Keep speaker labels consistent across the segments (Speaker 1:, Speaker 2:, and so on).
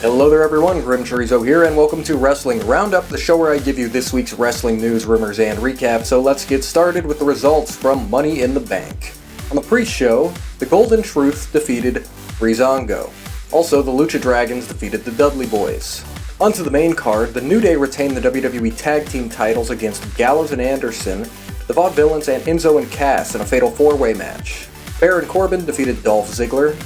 Speaker 1: Hello there everyone, GrimmChorizo here, and welcome to Wrestling Roundup, the show where I give you this week's wrestling news, rumors, and recap. So let's get started with the results from Money in the Bank. On the pre-show, the Golden Truth defeated Breezango. Also, the Lucha Dragons defeated the Dudley Boys. Onto the main card, the New Day retained the WWE Tag Team titles against Gallows and Anderson, the Vaudevillains, and Enzo and Cass in a fatal four-way match. Baron Corbin defeated Dolph Ziggler.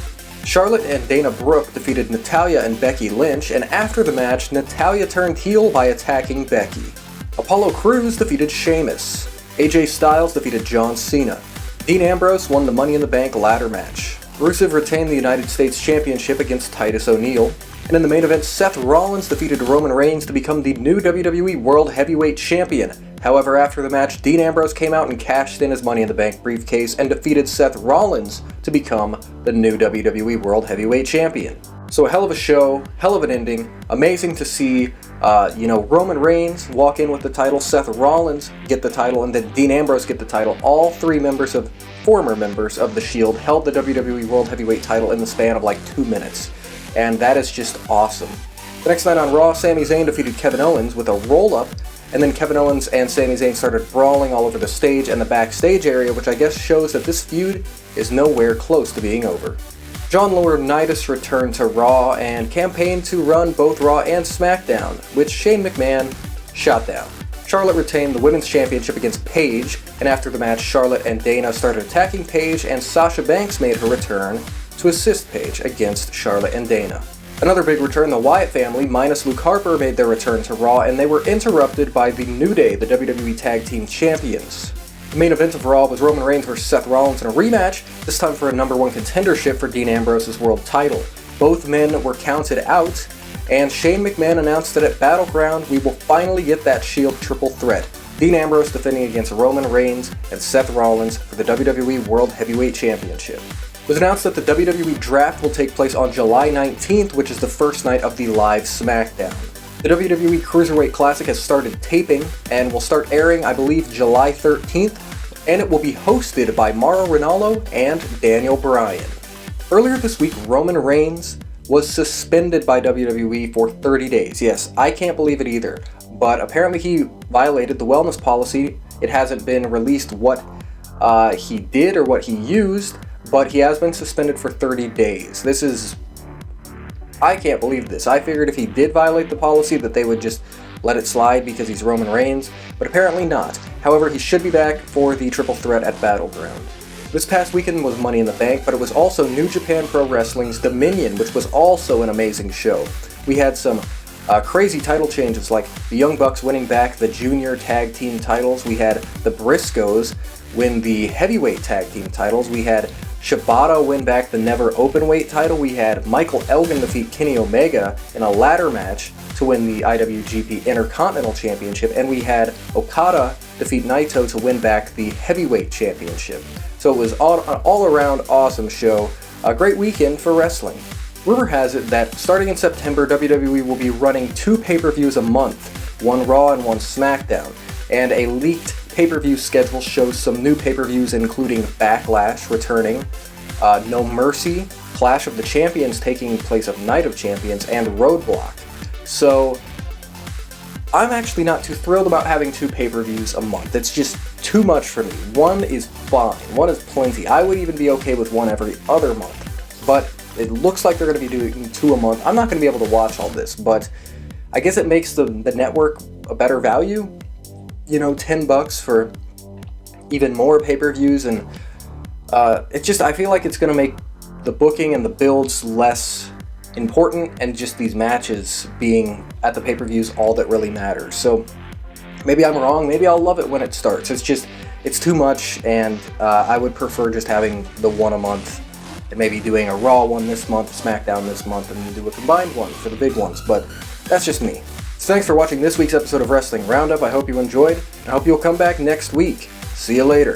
Speaker 1: Charlotte and Dana Brooke defeated Natalya and Becky Lynch, and after the match, Natalya turned heel by attacking Becky. Apollo Crews defeated Sheamus. AJ Styles defeated John Cena. Dean Ambrose won the Money in the Bank ladder match. Rusev retained the United States Championship against Titus O'Neil. And in the main event, Seth Rollins defeated Roman Reigns to become the new WWE World Heavyweight Champion. However, after the match, Dean Ambrose came out and cashed in his Money in the Bank briefcase and defeated Seth Rollins to become the new WWE World Heavyweight Champion. So a hell of a show, hell of an ending. Amazing to see, Roman Reigns walk in with the title, Seth Rollins get the title, and then Dean Ambrose get the title. All three former members of The Shield held the WWE World Heavyweight title in the span of like 2 minutes. And that is just awesome. The next night on Raw, Sami Zayn defeated Kevin Owens with a roll-up, and then Kevin Owens and Sami Zayn started brawling all over the stage and the backstage area, which I guess shows that this feud is nowhere close to being over. John Laurinaitis returned to Raw and campaigned to run both Raw and SmackDown, which Shane McMahon shot down. Charlotte retained the Women's Championship against Paige, and after the match, Charlotte and Dana started attacking Paige, and Sasha Banks made her return to assist Paige against Charlotte and Dana. Another big return, the Wyatt family, minus Luke Harper, made their return to Raw, and they were interrupted by the New Day, the WWE Tag Team Champions. The main event of Raw was Roman Reigns vs. Seth Rollins in a rematch, this time for a number one contendership for Dean Ambrose's world title. Both men were counted out, and Shane McMahon announced that at Battleground, we will finally get that Shield triple threat. Dean Ambrose defending against Roman Reigns and Seth Rollins for the WWE World Heavyweight Championship. It was announced that the WWE Draft will take place on July 19th, which is the first night of the live SmackDown. The WWE Cruiserweight Classic has started taping and will start airing, I believe, July 13th, and it will be hosted by Mauro Ranallo and Daniel Bryan. Earlier this week, Roman Reigns was suspended by WWE for 30 days. Yes, I can't believe it either, but apparently he violated the wellness policy. It hasn't been released what he did or what he used, but he has been suspended for 30 days. I can't believe this. I figured if he did violate the policy that they would just let it slide because he's Roman Reigns, but apparently not. However, he should be back for the triple threat at Battleground. This past weekend was Money in the Bank, but it was also New Japan Pro Wrestling's Dominion, which was also an amazing show. We had some crazy title changes, like the Young Bucks winning back the junior tag team titles. We had the Briscoes win the heavyweight tag team titles. We had Shibata win back the Never Openweight title. We had Michael Elgin defeat Kenny Omega in a ladder match to win the IWGP Intercontinental Championship, and we had Okada defeat Naito to win back the Heavyweight Championship. So it was an all-around awesome show. A great weekend for wrestling. Rumor has it that starting in September, WWE will be running 2 pay-per-views a month, one Raw and one SmackDown, and a leaked pay-per-view schedule shows some new pay-per-views including Backlash returning, No Mercy, Clash of the Champions taking place of Night of Champions, and Roadblock. So I'm actually not too thrilled about having 2 pay-per-views a month. It's just too much for me. One is fine. One is plenty. I would even be okay with one every other month. But it looks like they're going to be doing 2 a month. I'm not going to be able to watch all this, but I guess it makes the network a better value. $10 for even more pay-per-views, and I feel like it's going to make the booking and the builds less important, and just these matches being at the pay-per-views all that really matters. So maybe I'm wrong, maybe I'll love it when it starts. It's too much, and I would prefer just having the one a month, and maybe doing a Raw one this month, SmackDown this month, and do a combined one for the big ones, but that's just me. So thanks for watching this week's episode of Wrestling Roundup. I hope you enjoyed, and I hope you'll come back next week. See you later.